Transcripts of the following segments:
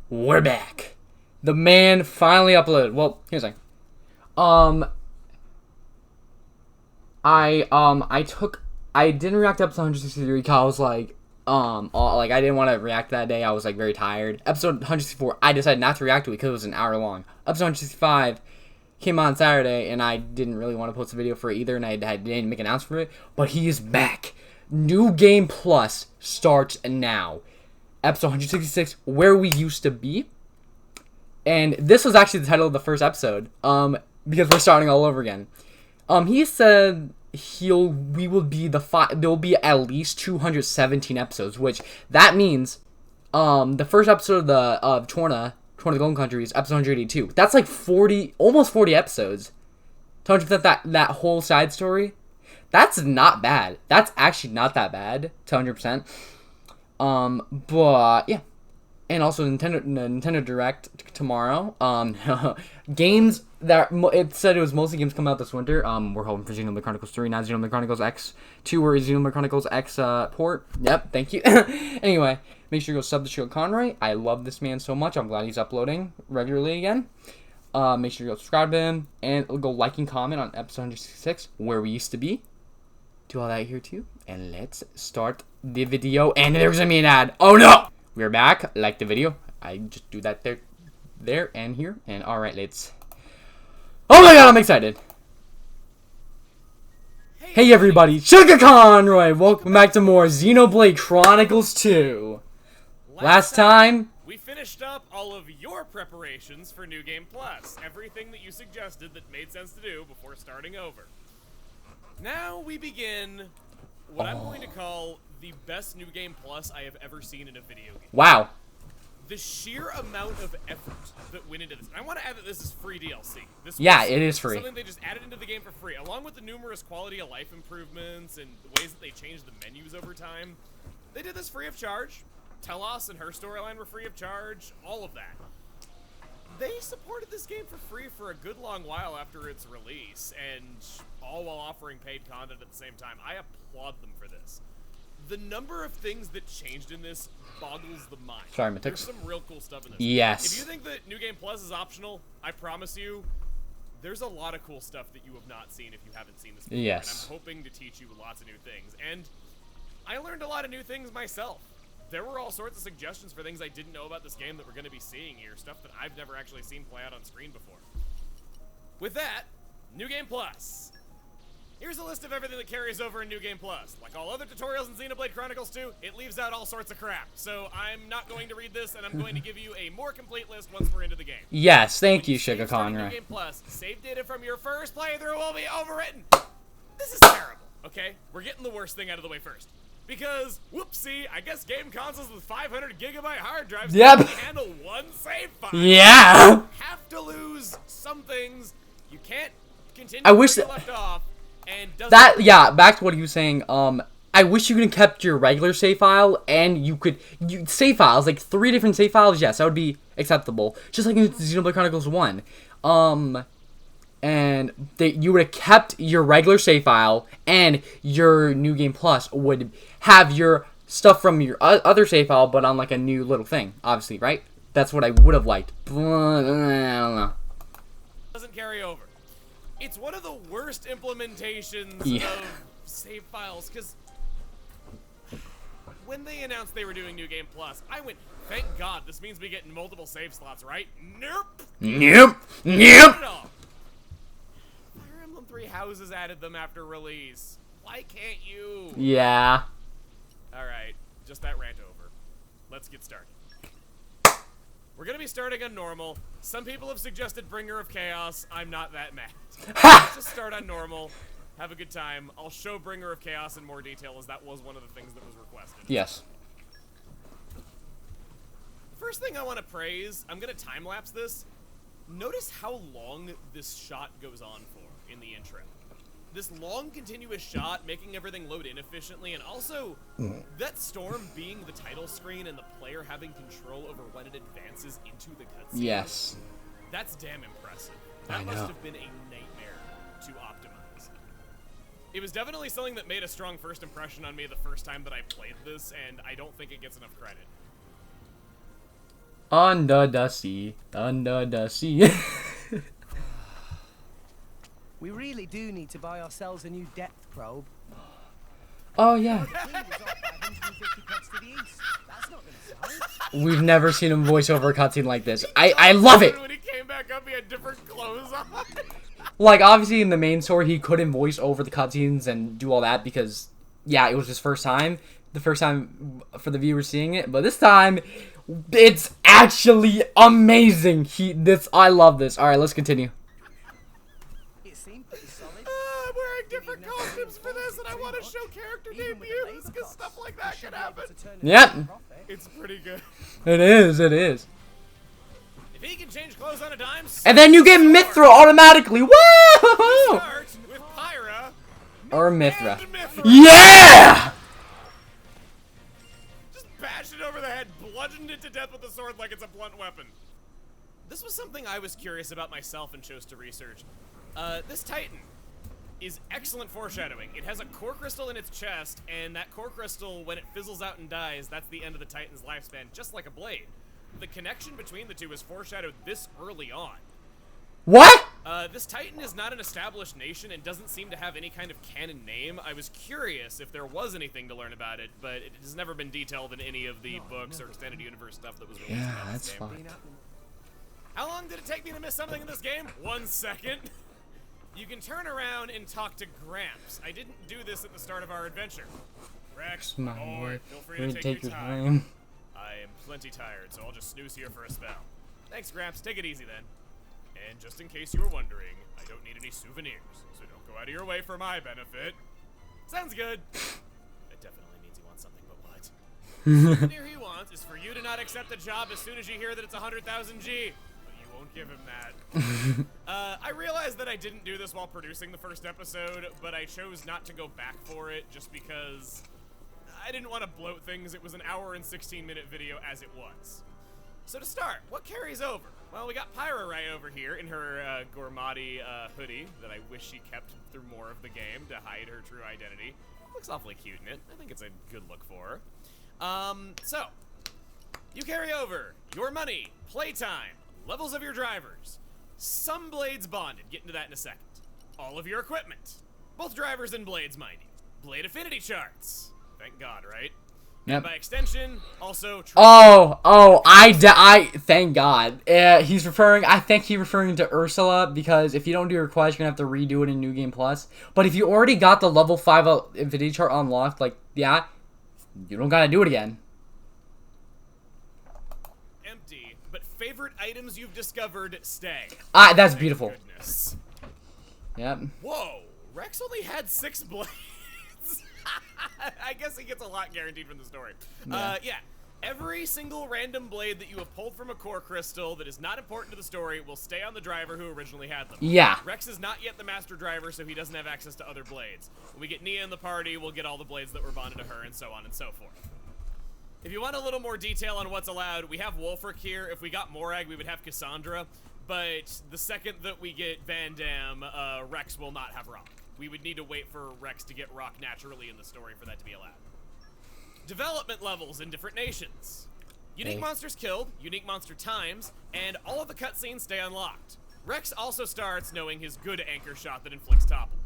We're back. The man finally uploaded. Well, here's the thing. I didn't react to episode 163 because I was like, I didn't want to react that day. I was like very tired. Episode 164, I decided not to react to it because it was an hour long. Episode 165 came on Saturday, and I didn't really want to post a video for it either, and I didn't make an announcement for it. But he is back. New Game Plus starts now. Episode 166, Where We Used to Be. And this was actually the title of the first episode, because we're starting all over again. He said we will be there'll be at least 217 episodes, which that means, the first episode of Chronicles of the Golden Country is episode 182. That's like almost 40 episodes. 100% that whole side story. That's not bad. That's actually not that bad. 100%. But yeah. And also Nintendo Direct tomorrow. Games that it said it was mostly games coming out this winter. We're hoping for Xenoblade Chronicles 3, not Xenoblade Chronicles X2 or Xenoblade Chronicles X port. Yep, thank you. Anyway, make sure you go sub to Shield Conroy. I love this man so much. I'm glad he's uploading regularly again. Make sure you go subscribe to him and go like and comment on episode 166, Where We Used to Be. Do all that here too. And let's start the video. And there's gonna be an ad. Oh no! We're back. Like the video. I just do that there, and here. And alright, let's... Oh my god, I'm excited. Hey everybody, Sugar Conroy! Welcome back to more Xenoblade Chronicles 2. Last time... we finished up all of your preparations for New Game Plus. Everything that you suggested that made sense to do before starting over. Now we begin what I'm going to call the best New Game Plus I have ever seen in a video game. Wow. The sheer amount of effort that went into this. And I want to add that this is free DLC. It is free. Something they just added into the game for free, along with the numerous quality of life improvements and the ways that they changed the menus over time. They did this free of charge. Telos and her storyline were free of charge. All of that. They supported this game for free for a good long while after its release, and all while offering paid content at the same time. I applaud them for this. The number of things that changed in this boggles the mind. Sorry, Matix. There's some real cool stuff in this. Yes. If you think that New Game Plus is optional, I promise you, there's a lot of cool stuff that you have not seen if you haven't seen this before. Yes. And I'm hoping to teach you lots of new things. And I learned a lot of new things myself. There were all sorts of suggestions for things I didn't know about this game that we're going to be seeing here, stuff that I've never actually seen play out on screen before. With that, New Game Plus. Here's a list of everything that carries over in New Game Plus. Like all other tutorials in Xenoblade Chronicles 2, it leaves out all sorts of crap. So I'm not going to read this, and I'm going to give you a more complete list once we're into the game. Yes, thank you, Sugar Conroy. New Game Plus, save data from your first playthrough will be overwritten. This is terrible, okay? We're getting the worst thing out of the way first. Because, whoopsie, I guess game consoles with 500 gigabyte hard drives can only handle one save file. Yeah. You have to lose some things. You can't continue I wish where you left off. And back to what he was saying. I wish you could have kept your regular save file, and you save files, like 3 different save files. Yes, that would be acceptable. Just like in Xenoblade Chronicles 1. And you would have kept your regular save file, and your New Game Plus would have your stuff from your other save file, but on like a new little thing, obviously, right? That's what I would have liked. But, I don't know. Doesn't carry over. It's one of the worst implementations of save files, because when they announced they were doing New Game Plus, I went, thank God, this means we get multiple save slots, right? Nope. Nope. Fire Emblem 3 Houses added them after release. Why can't you? Yeah. Alright, just that rant over. Let's get started. We're gonna be starting on normal. Some people have suggested Bringer of Chaos. I'm not that mad. Let's just start on normal. Have a good time. I'll show Bringer of Chaos in more detail, as that was one of the things that was requested. Yes. First thing I want to praise, I'm gonna time-lapse this. Notice how long this shot goes on for in the intro. This long, continuous shot, making everything load inefficiently, and also that storm being the title screen and the player having control over when it advances into the cutscene. Yes. That's damn impressive. That must have been a nightmare to optimize. It was definitely something that made a strong first impression on me the first time that I played this, and I don't think it gets enough credit. Under the sea, under the sea. We really do need to buy ourselves a new depth probe. Oh yeah. The king was off by 150 cuts to the east. That's not gonna sell. We've never seen him voice over a cutscene like this. I love it. When he came back up, he had different clothes on. Like, obviously in the main story, he couldn't voice over the cutscenes and do all that because, yeah, it was his first time. The first time for the viewers seeing it. But this time, it's actually amazing. I love this. Alright, let's continue. It seemed pretty solid. I'm wearing different costumes for this, and I want to show character debuts, because stuff like that can happen. Yep. It's pretty good. It is, it is. If he can change clothes on a dime, And then you get Mithra automatically. Woo! start with Pyra Or Mithra. and Mithra. Yeah! Just bashed it over the head, bludgeoned it to death with a sword like it's a blunt weapon. This was something I was curious about myself and chose to research. This Titan is excellent foreshadowing. It has a core crystal in its chest, and that core crystal, when it fizzles out and dies, that's the end of the Titan's lifespan, just like a blade. The connection between the two is foreshadowed this early on. What? This Titan is not an established nation and doesn't seem to have any kind of canon name. I was curious if there was anything to learn about it, but it has never been detailed in any of the books or extended universe stuff that was released Yeah, about that's this game. fucked. How long did it take me to miss something in this game? 1 second. You can turn around and talk to Gramps. I didn't do this at the start of our adventure. Rex, My boy, word. feel free Really to take your time. time. I am plenty tired, so I'll just snooze here for a spell. Thanks, Gramps. Take it easy then. And just in case you were wondering, I don't need any souvenirs, so don't go out of your way for my benefit. Sounds good. That definitely means he wants something, but what? The souvenir he wants is for you to not accept the job as soon as you hear that it's 100,000 G. But you won't give him that. I realized that I didn't do this while producing the first episode, but I chose not to go back for it just because I didn't want to bloat things. It was an hour and 16-minute video as it was. So to start, what carries over? Well, we got Pyra right over here in her Gormati hoodie that I wish she kept through more of the game to hide her true identity. Looks awfully cute in it. I think it's a good look for her. So, you carry over your money, playtime, levels of your drivers, some blades bonded, get into that in a second, all of your equipment, both drivers and blades, mind you, blade affinity charts, thank God, right? Yep. And by extension, also... I thank God. I think he's referring to Ursula, because if you don't do your quest, you're gonna have to redo it in New Game Plus. But if you already got the level 5 Infinity Chart unlocked, like, yeah, you don't gotta do it again. Empty, but favorite items you've discovered stay. That's Thank beautiful. Goodness. Yep. Whoa, Rex only had 6 blades. I guess he gets a lot guaranteed from the story. Yeah. Every single random blade that you have pulled from a core crystal that is not important to the story will stay on the driver who originally had them. Yeah. Rex is not yet the master driver, so he doesn't have access to other blades. When we get Nia in the party, we'll get all the blades that were bonded to her, and so on and so forth. If you want a little more detail on what's allowed, we have Wolfric here. If we got Morag, we would have Cassandra. But the second that we get Van Dam, Rex will not have Rock. We would need to wait for Rex to get Rock naturally in the story for that to be allowed. Development levels in different nations. Unique monsters killed, unique monster times, and all of the cutscenes stay unlocked. Rex also starts knowing his good anchor shot that inflicts topple.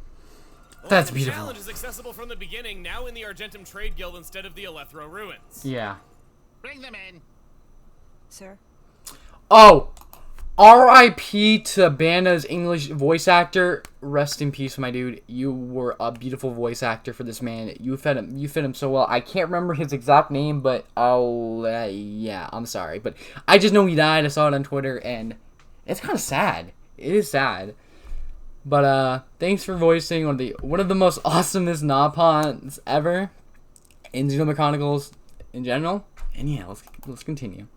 That's The beautiful. challenge is accessible from the beginning, now in the Argentum Trade Guild instead of the Elethro Ruins. Yeah. Bring them in. Sir? Oh, R.I.P. to Banda's English voice actor. Rest in peace, my dude. You were a beautiful voice actor for this man. You fit him so well. I can't remember his exact name, but yeah, I'm sorry, but I just know he died. I saw it on Twitter, and it's kind of sad. It is sad. But thanks for voicing one of the most awesomest Napons ever in Xenoblade Chronicles in general. And yeah, let's continue.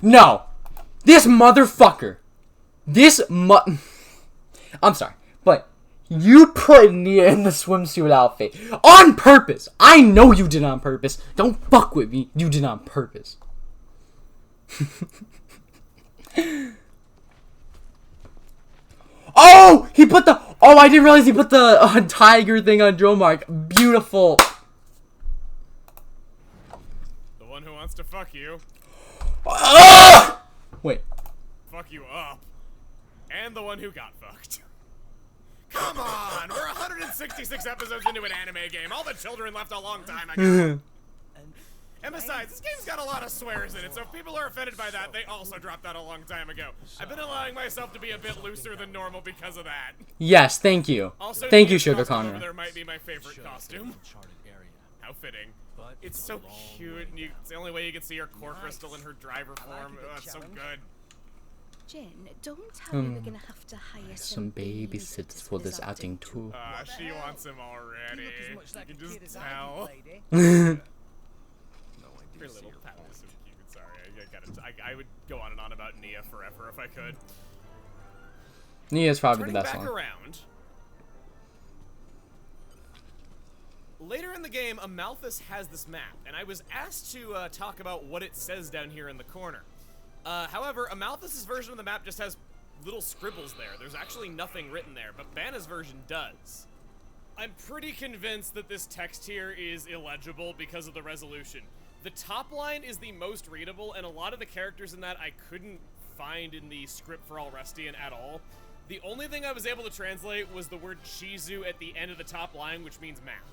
No! This motherfucker! I'm sorry, but you put Nia in the swimsuit outfit on purpose! I know you did it on purpose. Don't fuck with me. You did it on purpose. Oh, he put the. Oh, I didn't realize he put the tiger thing on Dromark. Beautiful. The one who wants to fuck you. Wait. Fuck you up. And the one who got fucked. Come on! We're 166 episodes into an anime game. All the children left a long time ago. And besides, this game's got a lot of swears in it, so if people are offended by that, they also dropped that a long time ago. I've been allowing myself to be a bit looser than normal because of that. Yes, thank you. Also, thank you, Nia's Sugar costume over Connor. there might be my favorite costume. How fitting. It's so cute, and it's the only way you can see her core crystal in her driver form. Oh, it's so good. Jen, don't tell me we're gonna have to hire Some babysitters for this outing too. She wants him already. You can just tell. Her little pat is so cute. Sorry, I would go on and on about Nia forever if I could. Nia's probably the Turning best back one. around. Later in the game, Amalthus has this map, and I was asked to talk about what it says down here in the corner. However, Amalthus's version of the map just has little scribbles there. There's actually nothing written there, but Banna's version does. I'm pretty convinced that this text here is illegible because of the resolution. The top line is the most readable, and a lot of the characters in that I couldn't find in the script for Alrestian at all. The only thing I was able to translate was the word Shizu at the end of the top line, which means map.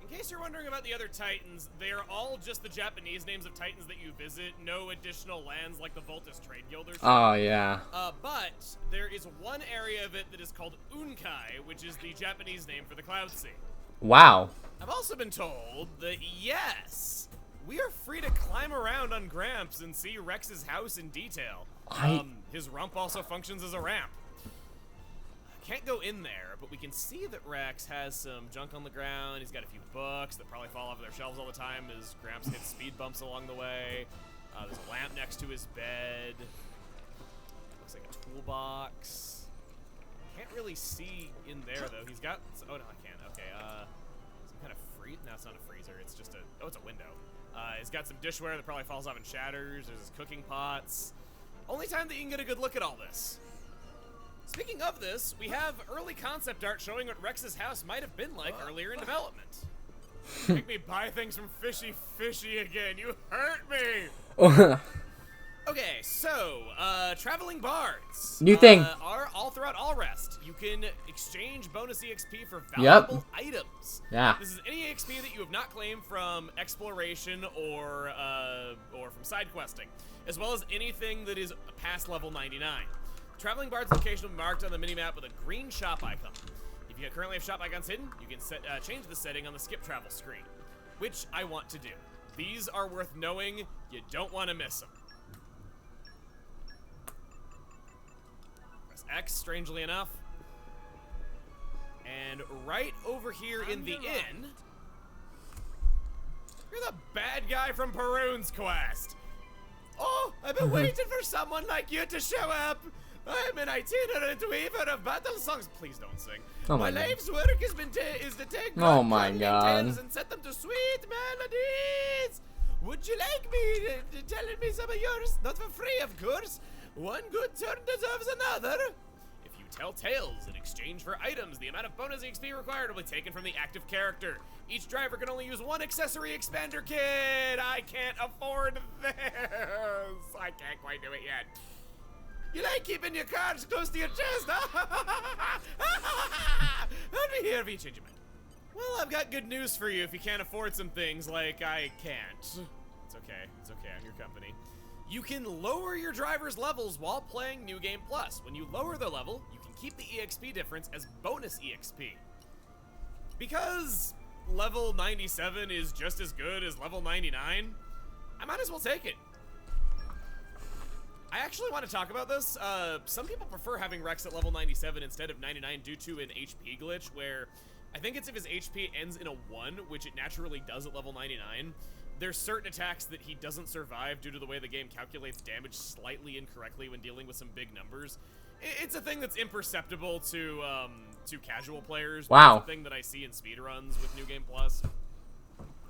In case you're wondering about the other Titans, they are all just the Japanese names of Titans that you visit, no additional lands like the Voltus Trade Guild or something. Oh, yeah. But there is one area of it that is called Unkai, which is the Japanese name for the Cloud Sea. Wow. I've also been told that, yes, we are free to climb around on Gramps and see Rex's house in detail. His rump also functions as a ramp. Can't go in there, but we can see that Rex has some junk on the ground. He's got a few books that probably fall off of their shelves all the time as Gramps hits speed bumps along the way. There's a lamp next to his bed. Looks like a toolbox. Can't really see in there, though. He's got... Oh, no, I can. Okay, some kind of freezer? No, it's not a freezer. It's just a... Oh, it's a window. He's got some dishware that probably falls off and shatters. There's his cooking pots. Only time that you can get a good look at all this. Speaking of this, we have early concept art showing what Rex's house might have been like earlier in development. Make me buy things from Fishy again. You hurt me. Okay, so, traveling bards. New thing. Are all throughout Allrest. You can exchange bonus EXP for valuable items. Yeah. This is any EXP that you have not claimed from exploration or from side questing, as well as anything that is past level 99. Traveling Bard's location will be marked on the minimap with a green shop icon. If you currently have shop icons hidden, you can change the setting on the skip travel screen, which I want to do. These are worth knowing. You don't want to miss them. Press X, strangely enough. And right over here in the inn, you're the bad guy from Perun's quest. Oh, I've been waiting for someone like you to show up. I'm an itinerant weaver of battle songs. Please don't sing. Oh my my life's work has been is to take Oh my godly God. tales and set them to sweet melodies. Would you like me to telling me some of yours? Not for free, of course. One good turn deserves another. If you tell tales in exchange for items, the amount of bonus XP required will be taken from the active character. Each driver can only use one accessory expander kit. I can't afford this. I can't quite do it yet. You like keeping your cards close to your chest, huh? Let me hear if you change your mind. Well, I've got good news for you if you can't afford some things like I can't. It's okay. It's okay. I'm your company. You can lower your driver's levels while playing New Game Plus. When you lower the level, you can keep the EXP difference as bonus EXP. Because level 97 is just as good as level 99, I might as well take it. I actually want to talk about this. Some people prefer having Rex at level 97 instead of 99 due to an HP glitch where I think it's if his HP ends in a 1, which it naturally does at level 99. There's certain attacks that he doesn't survive due to the way the game calculates damage slightly incorrectly when dealing with some big numbers. It's a thing that's imperceptible to casual players. Wow. It's a thing that I see in speedruns with New Game Plus.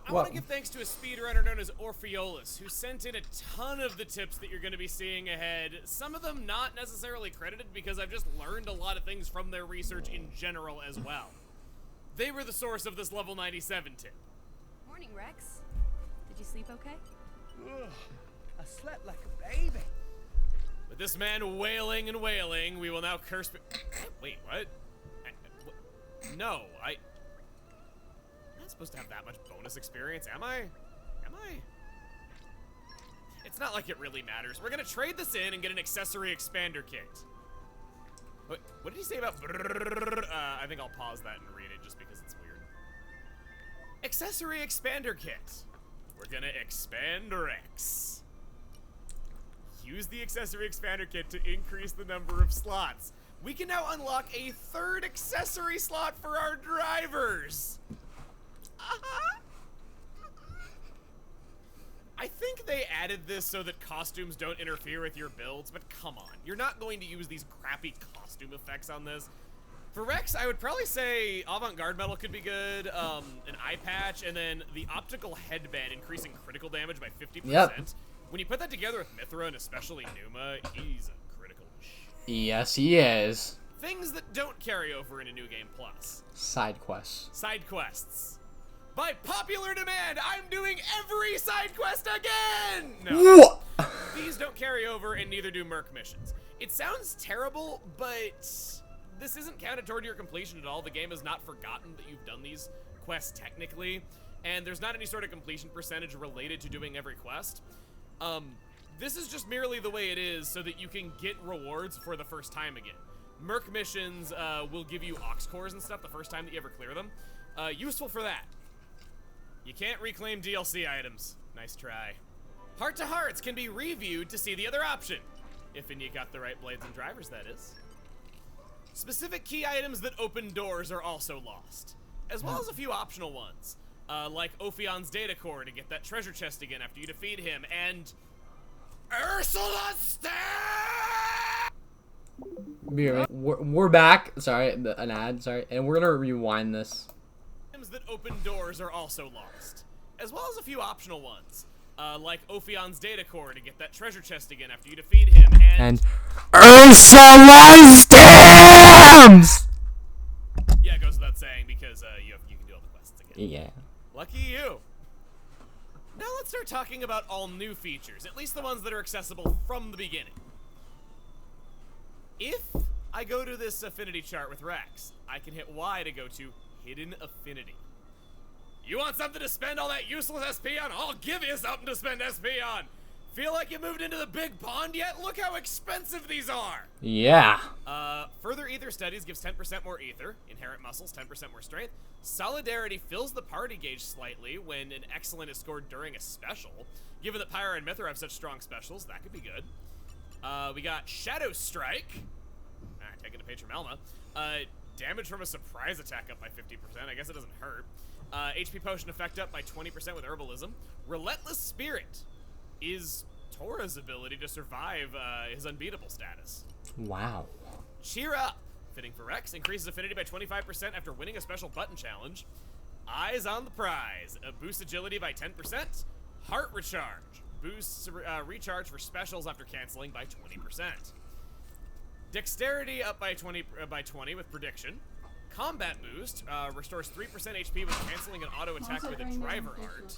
I want to give thanks to a speedrunner known as Orpheolus, who sent in a ton of the tips that you're going to be seeing ahead. Some of them not necessarily credited because I've just learned a lot of things from their research in general as well. They were the source of this level 97 tip. Morning, Rex. Did you sleep okay? Ugh, I slept like a baby. With this man wailing and wailing, we will now curse. Wait, what? No, I'm not supposed to have that much bonus experience, am I? Am I? It's not like it really matters. We're gonna trade this in and get an accessory expander kit. What did he say about I think I'll pause that and read it just because it's weird. Accessory expander kit. We're gonna expand Rex. Use the accessory expander kit to increase the number of slots. We can now unlock a third accessory slot for our drivers. I think they added this so that costumes don't interfere with your builds, but come on. You're not going to use these crappy costume effects on this. For Rex, I would probably say avant-garde metal could be good, an eye patch, and then the optical headband increasing critical damage by 50%. Yep. When you put that together with Mithra and especially Numa, he's a critical machine. Yes, he is. Things that don't carry over into New Game Plus. Side quests. Side quests. By popular demand, I'm doing every side quest again! No. These don't carry over, and neither do Merc missions. It sounds terrible, but this isn't counted toward your completion at all. The game has not forgotten that you've done these quests technically, and there's not any sort of completion percentage related to doing every quest. This is just merely the way it is so that you can get rewards for the first time again. Merc missions will give you ox cores and stuff the first time that you ever clear them. Useful for that. You can't reclaim DLC items. Nice try. Heart to Hearts can be reviewed to see the other option. If and you got the right blades and drivers, that is. Specific key items that open doors are also lost, as well as a few optional ones. Like Ophion's data core to get that treasure chest again after you defeat him, and Ursula's Staff! We're back. Sorry, an ad. Sorry, and we're gonna rewind this. Items that open doors are also lost, as well as a few optional ones. Like Ophion's data core to get that treasure chest again after you defeat him, and Ursula's Stamps! Yeah, it goes without saying because you can do all the quests again. Yeah. Lucky you. Now let's start talking about all new features, at least the ones that are accessible from the beginning. If I go to this affinity chart with Rex, I can hit Y to go to Hidden Affinity. You want something to spend all that useless SP on? I'll give you something to spend SP on. Feel like you moved into the big pond yet? Look how expensive these are. Yeah. Further ether studies gives 10% more ether. Inherent muscles, 10% more strength. Solidarity fills the party gauge slightly when an excellent is scored during a special. Given that Pyra and Mithra have such strong specials, that could be good. We got Shadow Strike. Taking a page from Elma. Damage from a surprise attack up by 50%. I guess it doesn't hurt. HP potion effect up by 20% with herbalism. Relentless Spirit is Tora's ability to survive his unbeatable status. Wow. Cheer Up, fitting for Rex, increases affinity by 25% after winning a special button challenge. Eyes on the Prize, boosts agility by 10%. Heart Recharge, boosts recharge for specials after canceling by 20%. Dexterity up by 20 with Prediction. Combat Boost restores 3% HP with canceling an auto attack with a driver art.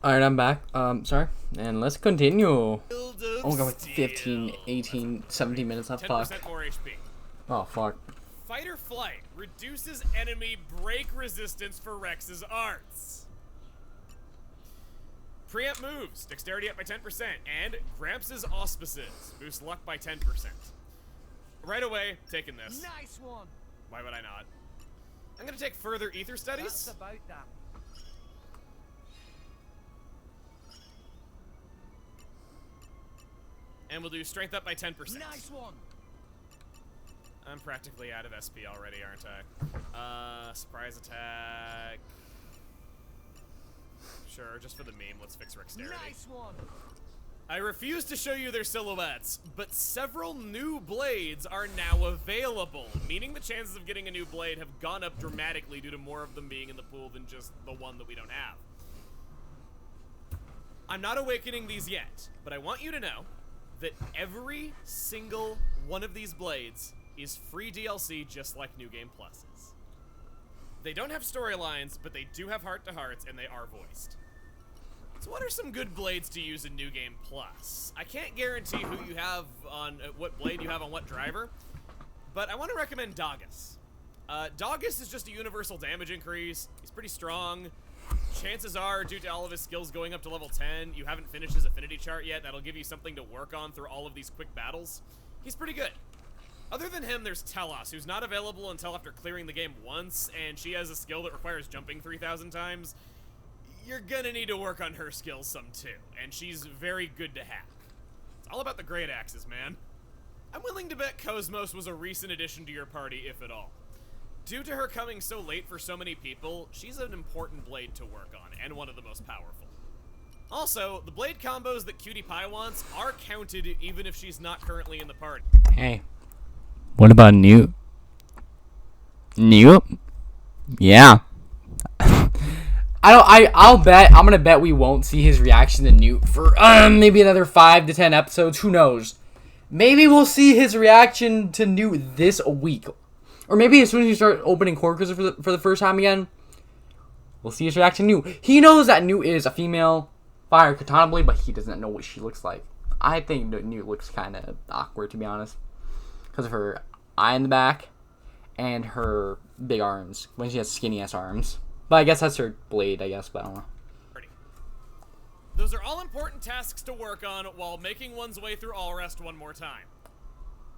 Alright, I'm back. Sorry. And let's continue. Oh, we got like Steel. 15, 18, 17 minutes left. Fuck. 10% more HP. Oh, fuck. Fight or Flight reduces enemy break resistance for Rex's arts. Preempt moves, dexterity up by 10%, and Gramps' Auspices boost luck by 10%. Right away, taking this. Nice one. Why would I not? I'm gonna take further ether studies. That's about that. And we'll do strength up by 10%. Nice one. I'm practically out of SP already, aren't I? Surprise attack. Sure, just for the meme, let's fix Rexterity. Nice one. I refuse to show you their silhouettes, but several new blades are now available, meaning the chances of getting a new blade have gone up dramatically due to more of them being in the pool than just the one that we don't have. I'm not awakening these yet, but I want you to know that every single one of these blades is free DLC just like New Game Pluses. They don't have storylines, but they do have heart-to-hearts, and they are voiced. So what are some good blades to use in New Game Plus? I can't guarantee who you have on what blade you have on what driver, but I want to recommend Doggus. Doggus is just a universal damage increase. He's pretty strong. Chances are, due to all of his skills going up to level 10, you haven't finished his affinity chart yet. That'll give you something to work on through all of these quick battles. He's pretty good. Other than him, there's Telos, who's not available until after clearing the game once, and she has a skill that requires jumping 3,000 times. You're gonna need to work on her skills some too, and she's very good to have. It's all about the great axes, man. I'm willing to bet Cosmos was a recent addition to your party, if at all. Due to her coming so late for so many people, she's an important blade to work on, and one of the most powerful. Also, the blade combos that Cutie Pie wants are counted even if she's not currently in the party. Hey, what about Newt? Newt? Yeah. I'm gonna bet we won't see his reaction to Newt for maybe another 5 to 10 episodes. Who knows? Maybe we'll see his reaction to Newt this week, or maybe as soon as you start opening Chronicles for the first time again, we'll see his reaction to Newt. He knows that Newt is a female fire katana blade, but he doesn't know what she looks like. I think Newt looks kind of awkward, to be honest, because of her eye in the back and her big arms when she has skinny ass arms. But I guess that's her blade, I guess, but I don't know. Those are all important tasks to work on while making one's way through all rest one more time.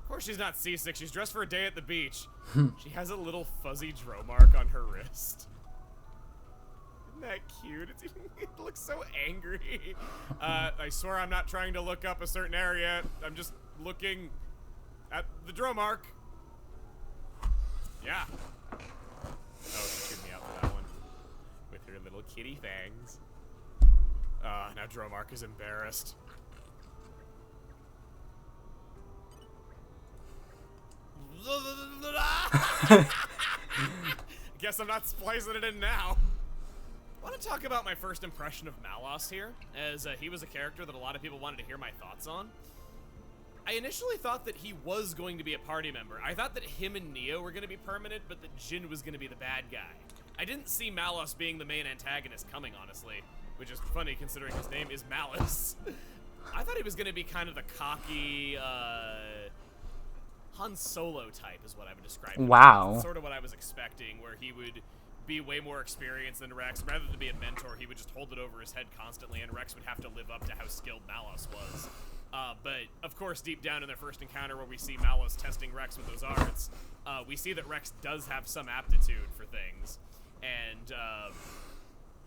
Of course she's not seasick, she's dressed for a day at the beach. She has a little fuzzy drow mark on her wrist. Isn't that cute? It looks so angry. I swear I'm not trying to look up a certain area. I'm just looking at the drow mark. Yeah. Oh, she chewed me out for that one. With her little kitty fangs. Now Dromark is embarrassed. Guess I'm not splicing it in now. I want to talk about my first impression of Malos here, as he was a character that a lot of people wanted to hear my thoughts on. I initially thought that he was going to be a party member. I thought that him and Neo were going to be permanent, but that Jin was going to be the bad guy. I didn't see Malos being the main antagonist coming, honestly, which is funny considering his name is Malice. I thought he was going to be kind of the cocky, Han Solo type is what I would describe him. Wow. That's sort of what I was expecting, where he would be way more experienced than Rex. Rather than be a mentor, he would just hold it over his head constantly, and Rex would have to live up to how skilled Malos was. But, of course, deep down in their first encounter where we see Malos testing Rex with those arts, we see that Rex does have some aptitude for things. And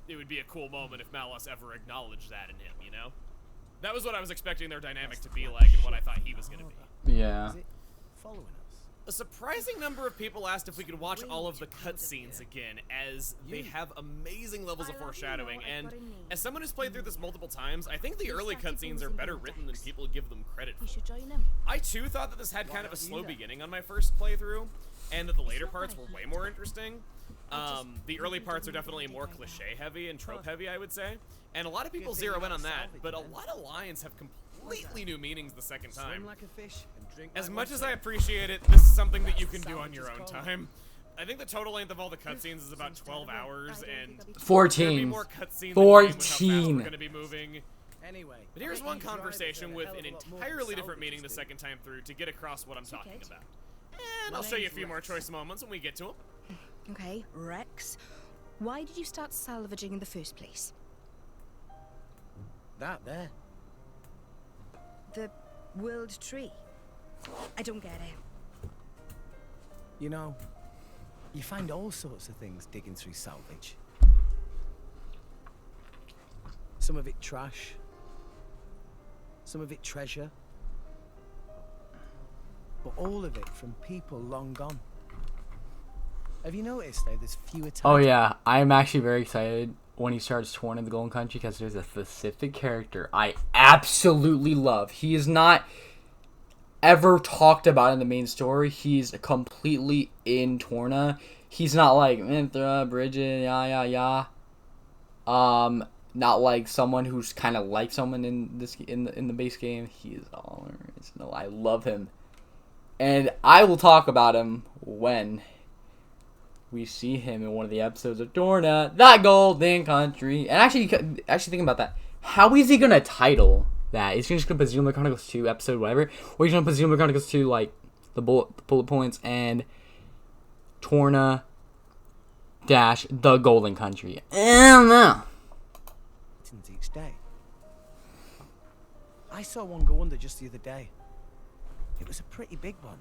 it would be a cool moment if Malos ever acknowledged that in him, you know? That was what I was expecting their dynamic to be like and what I thought he was going to be. Yeah. Following us. A surprising number of people asked if we could watch all of the cutscenes again, as they have amazing levels of foreshadowing, and as someone who's played through this multiple times, I think the early cutscenes are better written than people give them credit You for. should join them. I too thought that this had kind of a slow beginning on my first playthrough, and that the later parts were way more interesting. The early parts are definitely more cliche heavy and trope heavy, I would say, and a lot of people zero in on that, but a lot of lines have completely new meanings the second time. Swim like a fish and drink As like much as water. I appreciate it, this is something that you can do on your own time. I think the total length of all the cutscenes is about 12 hours, and there'll be 14. more cutscenes 14. we're going to be moving. Anyway, But here's I bet one you drivers conversation are a with hell an of a lot more entirely different meaning the salvaged second time through to get across what I'm talking okay. about. And I'll show you a few more choice moments when we get to them. Okay, Rex. Why did you start salvaging in the first place? That there. The world tree. I don't get it. You know, you find all sorts of things digging through salvage. Some of it trash. Some of it treasure. But all of it from people long gone. Have you noticed how there's fewer times? Oh yeah, I'm actually very excited when he starts touring in the Golden Country, because there's a specific character I absolutely love. He is not ever talked about in the main story. He's completely in Torna. He's not like Minthra, Bridget, not like someone who's kind of like someone in this in the base game. He is all original. I love him, and I will talk about him when we see him in one of the episodes of Torna, that Golden Country. And actually thinking about that, how is he gonna title that? Is he just gonna put Xenoblade Chronicles 2 episode whatever, or he's gonna put Xenoblade Chronicles 2 like the bullet points and Torna dash the Golden Country? I don't know. Each day. I saw one go under just the other day. It was a pretty big one.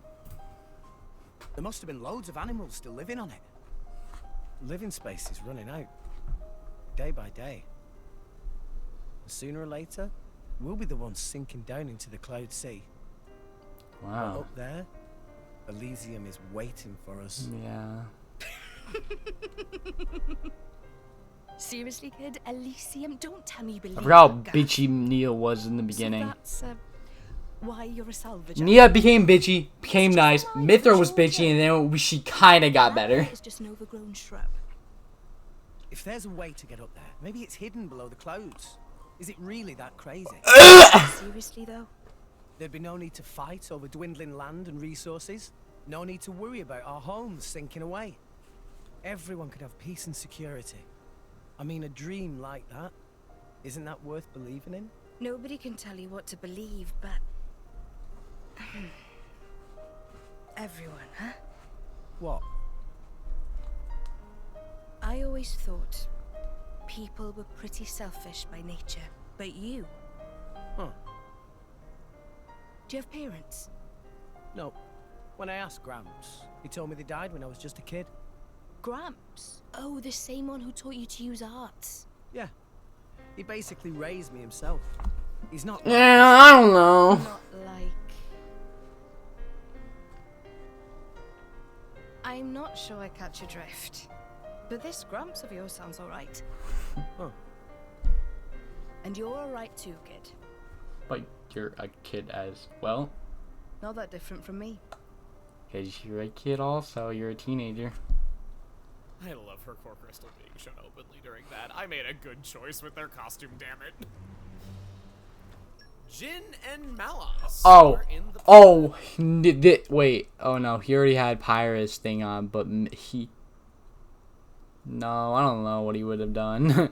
There must have been loads of animals still living on it. Living space is running out, day by day. And sooner or later, we'll be the ones sinking down into the cloud sea. Wow. But up there, Elysium is waiting for us. Yeah. Seriously, kid? Elysium? Don't tell me you believe I forgot how that. bitchy Nia was in the beginning. So that's why you're a salvager. Nia became bitchy, became nice. Mithra was bitchy, and then she kind of got better. It's just an overgrown shrub. If there's a way to get up there, maybe it's hidden below the clouds. Is it really that crazy? Seriously, though? There'd be no need to fight over dwindling land and resources. No need to worry about our homes sinking away. Everyone could have peace and security. I mean, a dream like that, isn't that worth believing in? Nobody can tell you what to believe, but... everyone, huh? What? I always thought people were pretty selfish by nature, but you... Huh. Do you have parents? No. When I asked Gramps, he told me they died when I was just a kid. Gramps? Oh, the same one who taught you to use arts. Yeah. He basically raised me himself. He's not... Yeah, I don't know. Not like... I'm not sure I catch your drift. But this Gramps of yours sounds alright. Huh. And you're alright too, kid. But you're a kid as well. Not that different from me. Because you're a kid also. You're a teenager. I love her core crystal being shown openly during that. I made a good choice with their costume, damn it. Jin and Malos are in the... Wait. Oh no, he already had Pyrus thing on, but he... No, I don't know what he would have done. Huh?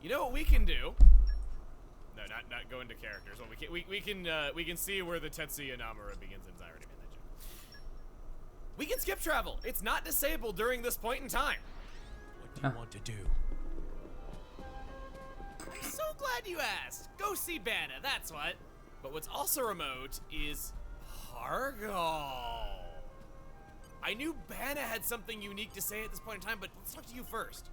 You know what we can do? No, not go into characters. Well, we can see where the Tetsuya Namura begins. I already made that joke. We can skip travel. It's not disabled during this point in time. What do you want to do? I'm so glad you asked. Go see Banna, that's what. But what's also remote is Hargal. I knew Banna had something unique to say at this point in time, but let's talk to you first.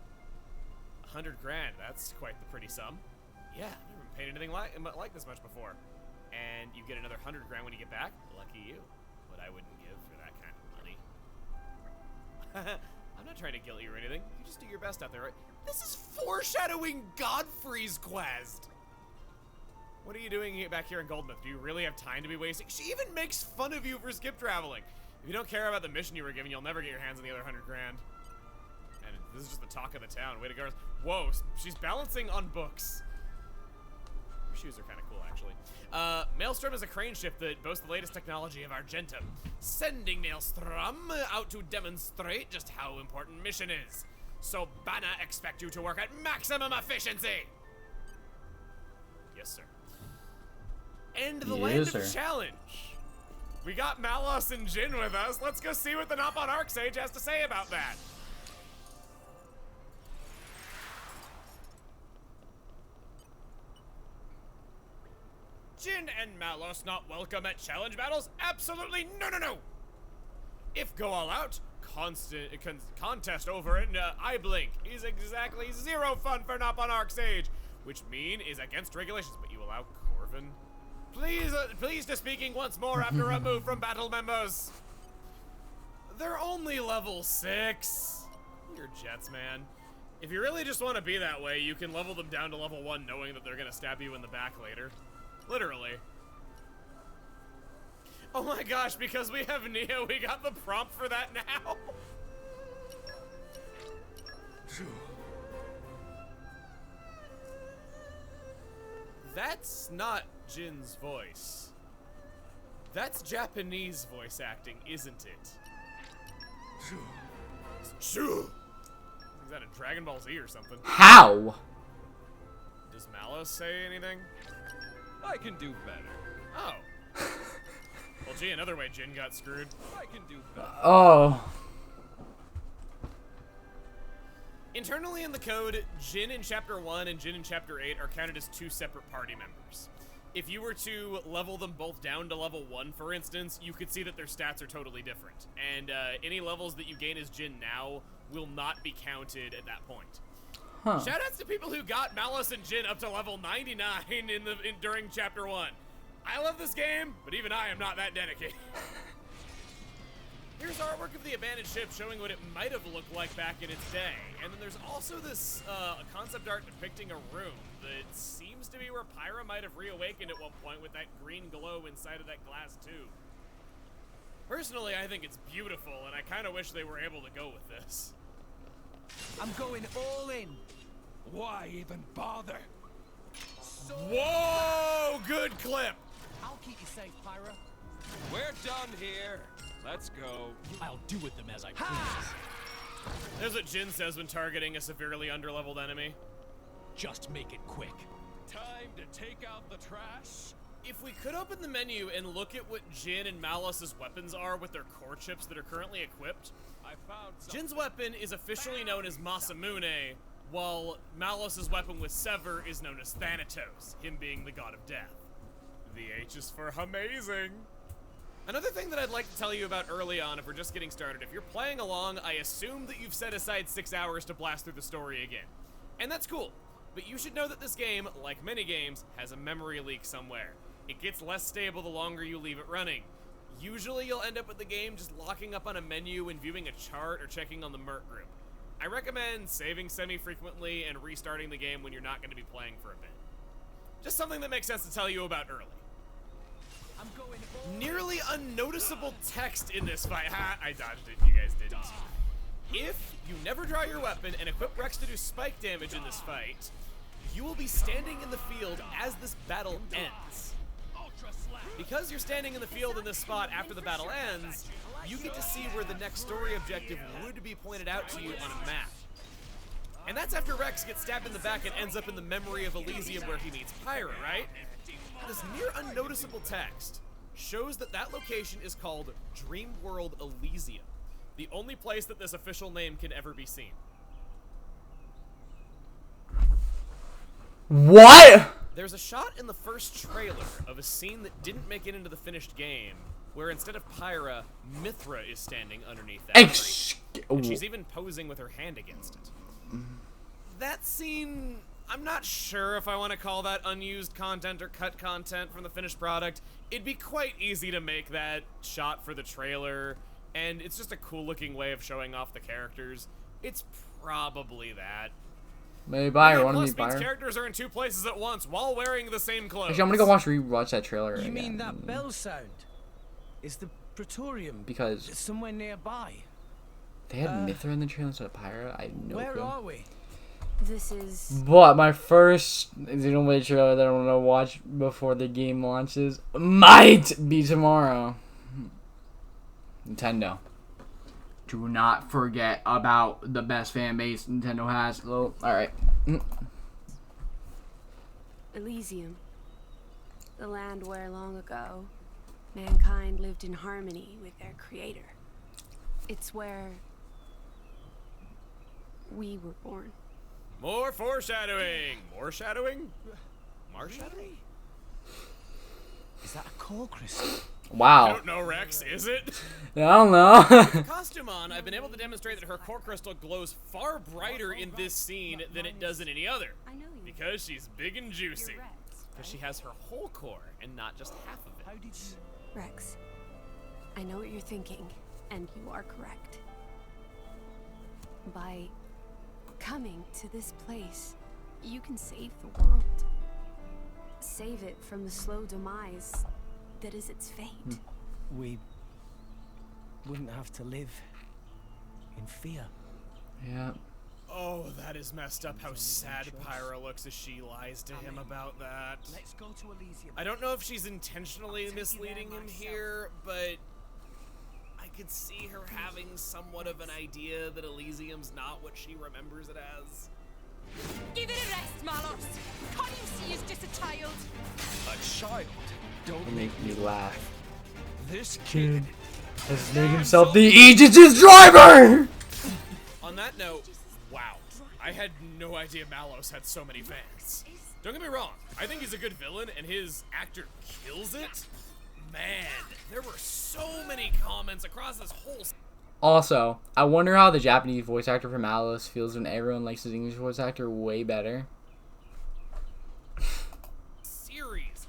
100 grand, that's quite the pretty sum. Yeah, I've never paid anything like this much before. And you get another 100 grand when you get back. Lucky you. What I wouldn't give for that kind of money. I'm not trying to guilt you or anything. You just do your best out there, right? This is foreshadowing Godfrey's quest. What are you doing back here in Goldmouth? Do you really have time to be wasting? She even makes fun of you for skip traveling. If you don't care about the mission you were given, you'll never get your hands on the other 100 grand. And this is just the talk of the town. Way to go. Whoa, she's balancing on books. Her shoes are kind of cool, actually. Maelstrom is a crane ship that boasts the latest technology of Argentum, sending Maelstrom out to demonstrate just how important mission is. So Banna expect you to work at maximum efficiency. Yes, sir. And the land of challenge. We got Malos and Jin with us. Let's go see what the Nopon Arcsage has to say about that. Jin and Malos not welcome at challenge battles? Absolutely no. If go all out, contest over in iBlink is exactly zero fun for Nopon Arcsage, which mean is against regulations, but you allow Corvin? Please to speaking once more after a move from battle members. They're only level 6. You're jets, man. If you really just want to be that way, you can level them down to level 1 knowing that they're gonna stab you in the back later. Literally. Oh my gosh, because we have Neo, we got the prompt for that now. That's not Jin's voice. That's Japanese voice acting, isn't it? Shoo! Is that a Dragon Ball Z or something? How? Does Mallow say anything? I can do better. Oh. Well, gee, another way Jin got screwed. I can do better. Oh. Internally in the code, Jin in Chapter 1 and Jin in Chapter 8 are counted as 2 separate party members. If you were to level them both down to level 1, for instance, you could see that their stats are totally different. And any levels that you gain as Jin now will not be counted at that point. Huh. Shoutouts to people who got Malus and Jin up to level 99 during Chapter 1. I love this game, but even I am not that dedicated. Here's artwork of the abandoned ship showing what it might have looked like back in its day. And then there's also this concept art depicting a room that seems to be where Pyra might have reawakened at one point with that green glow inside of that glass tube. Personally, I think it's beautiful, and I kind of wish they were able to go with this. I'm going all in. Why even bother? Whoa! Good clip! I'll keep you safe, Pyra. We're done here. Let's go. I'll do with them as I please. There's what Jin says when targeting a severely underleveled enemy. Just make it quick. Time to take out the trash. If we could open the menu and look at what Jin and Malus's weapons are with their core chips that are currently equipped, I found some. Jin's weapon is officially known as Masamune, while Malus's weapon with Sever is known as Thanatos, him being the god of death. The H is for amazing. Another thing that I'd like to tell you about early on if we're just getting started, if you're playing along, I assume that you've set aside 6 hours to blast through the story again. And that's cool, but you should know that this game, like many games, has a memory leak somewhere. It gets less stable the longer you leave it running. Usually you'll end up with the game just locking up on a menu and viewing a chart or checking on the Merc group. I recommend saving semi-frequently and restarting the game when you're not going to be playing for a bit. Just something that makes sense to tell you about early. I'm going all Nearly unnoticeable text in this fight. Ha! I dodged it, you guys didn't. If you never draw your weapon and equip Rex to do spike damage in this fight, you will be standing in the field as this battle ends. Because you're standing in the field in this spot after the battle ends, you get to see where the next story objective would be pointed out to you on a map. And that's after Rex gets stabbed in the back and ends up in the memory of Elysium where he meets Pyra, right? This near unnoticeable text shows that that location is called Dream World Elysium, the only place that this official name can ever be seen. What? There's a shot in the first trailer of a scene that didn't make it into the finished game, where instead of Pyra, Mithra is standing underneath that tree. And she's even posing with her hand against it. That scene, I'm not sure if I want to call that unused content or cut content from the finished product. It'd be quite easy to make that shot for the trailer, and it's just a cool looking way of showing off the characters. It's probably that. Maybe buy her. Want Plus me to buy means her? characters are in 2 places at once while wearing the same clothes. Actually, I'm gonna go rewatch that trailer. You again. mean that bell sound? Is the Praetorium Because somewhere nearby? they had Mithra in the trailer instead of Pyra. I had no Where clue. are we? This is... But my first Xenoblade trailer that I'm gonna watch before the game launches might be tomorrow. Nintendo. Do not forget about the best fan base Nintendo has. Oh, alright. Elysium. The land where long ago, mankind lived in harmony with their creator. It's where we were born. More foreshadowing. More shadowing? More shadowing? Is that a core crystal? I Wow. don't know, Rex. Is it? I don't know. The costume on, I've been able to demonstrate that her core crystal glows far brighter in this scene than it does in any other. I know you. Because she's big and juicy. You're Rex, Because she has her whole core and not just half of How it. did you... Rex, I know what you're thinking. And you are correct. By coming to this place, you can save the world. Save it from the slow demise that is its fate. We wouldn't have to live in fear. Yeah. Oh, that is messed up how sad Pyra looks as she lies to him about that. Let's go to Elysium. I don't know if she's intentionally misleading him here, but I could see her having somewhat of an idea that Elysium's not what she remembers it as. Give it a rest, Malos. Can't you see he's just a child? A child? Don't Make me laugh. This kid. Has made himself the Aegis' driver! On that note, wow. I had no idea Malos had so many fans. Don't get me wrong, I think he's a good villain and his actor kills it. Man, there were so many comments across this whole Also, I wonder how the Japanese voice actor for Malos feels when everyone likes his English voice actor way better. series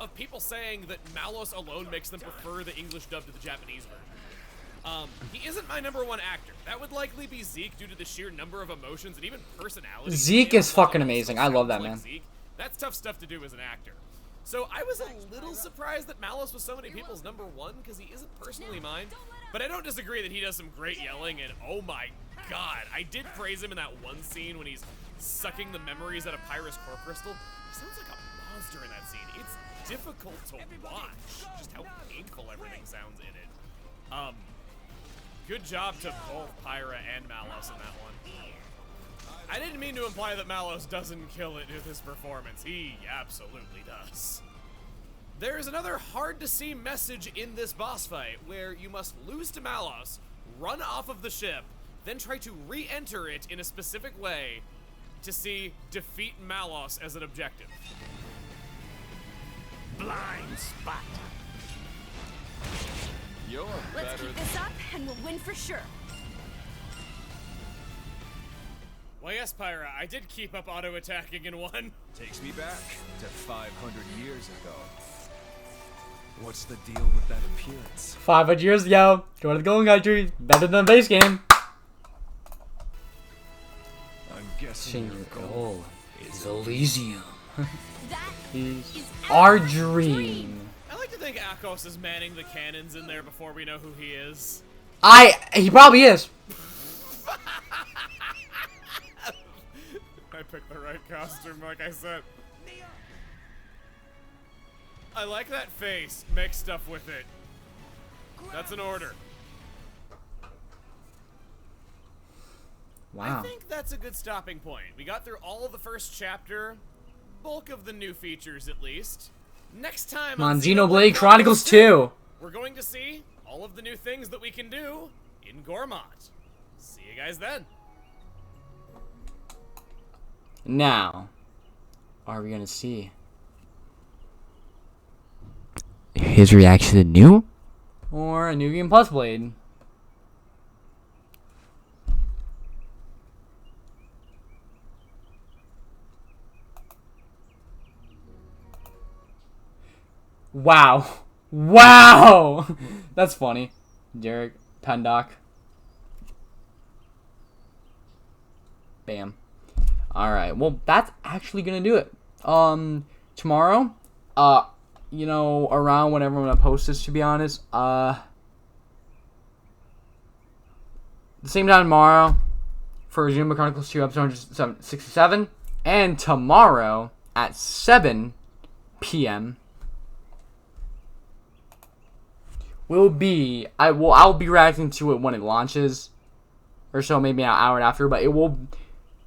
of people saying that Malos alone makes them prefer the English dub to the Japanese version. He isn't my #1 actor. That would likely be Zeke due to the sheer number of emotions and even personality. Zeke is fucking amazing. I love that, man. Zeke. That's tough stuff to do as an actor. So I was a little surprised that Malos was so many people's #1 because he isn't personally mine. But I don't disagree that he does some great yelling and oh my god, I did praise him in that one scene when he's sucking the memories out of Pyra's core crystal. He sounds like a monster in that scene. It's difficult to watch just how painful everything sounds in it. Good job to both Pyra and Malos in that one. I didn't mean to imply that Malos doesn't kill it with his performance. He absolutely does. There is another hard-to-see message in this boss fight, where you must lose to Malos, run off of the ship, then try to re-enter it in a specific way to see defeat Malos as an objective. Blind spot. You're Let's better keep this up and we'll win for sure. Well, yes, Pyra, I did keep up auto-attacking in one. Takes me back to 500 years ago. What's the deal with that appearance? 500 years ago, go to the Golden Country, better than the base game. I'm guessing your goal is Elysium. That Is is our dream. I like to think Akos is manning the cannons in there before we know who he is. He probably is. I picked the right costume, like I said. I like that face. Make stuff with it. That's an order. I Wow. think that's a good stopping point. We got through all of the first chapter, bulk of the new features at least. Next time Come on, Xenoblade Chronicles 2. we're going to see all of the new things that we can do in Gormott. See you guys then. Now, are we gonna see his reaction to new or a new game plus played? Wow. Wow! That's funny. Derek Pendock. Bam. Alright, well, that's actually gonna do it. Tomorrow, you know, around whenever I'm gonna post this, to be honest, the same time tomorrow for Xenoblade Chronicles 2 episode 167, and tomorrow at 7 p.m. I'll be reacting to it when it launches, or so, maybe an hour after, but it will,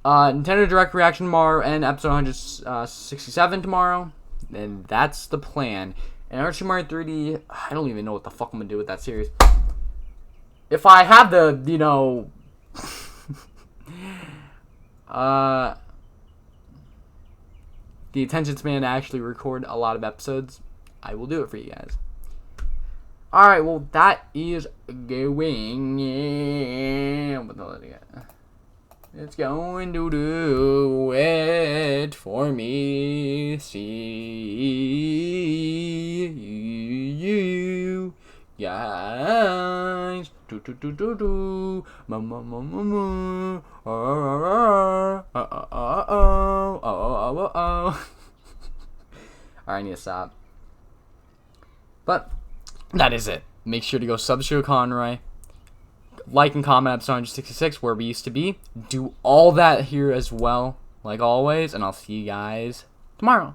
Nintendo Direct reaction tomorrow, and episode 167 tomorrow, and that's the plan. And Super Mario 3D, I don't even know what the fuck I'm gonna do with that series. If I have the, you know, the attention span to actually record a lot of episodes, I will do it for you guys. Alright, well, that is going. It's going to do it for me. See you guys I need to stop. But that is it. Make sure to go sub to Conroy. Like and comment episode 166 where we used to be. Do all that here as well, like always, and I'll see you guys tomorrow.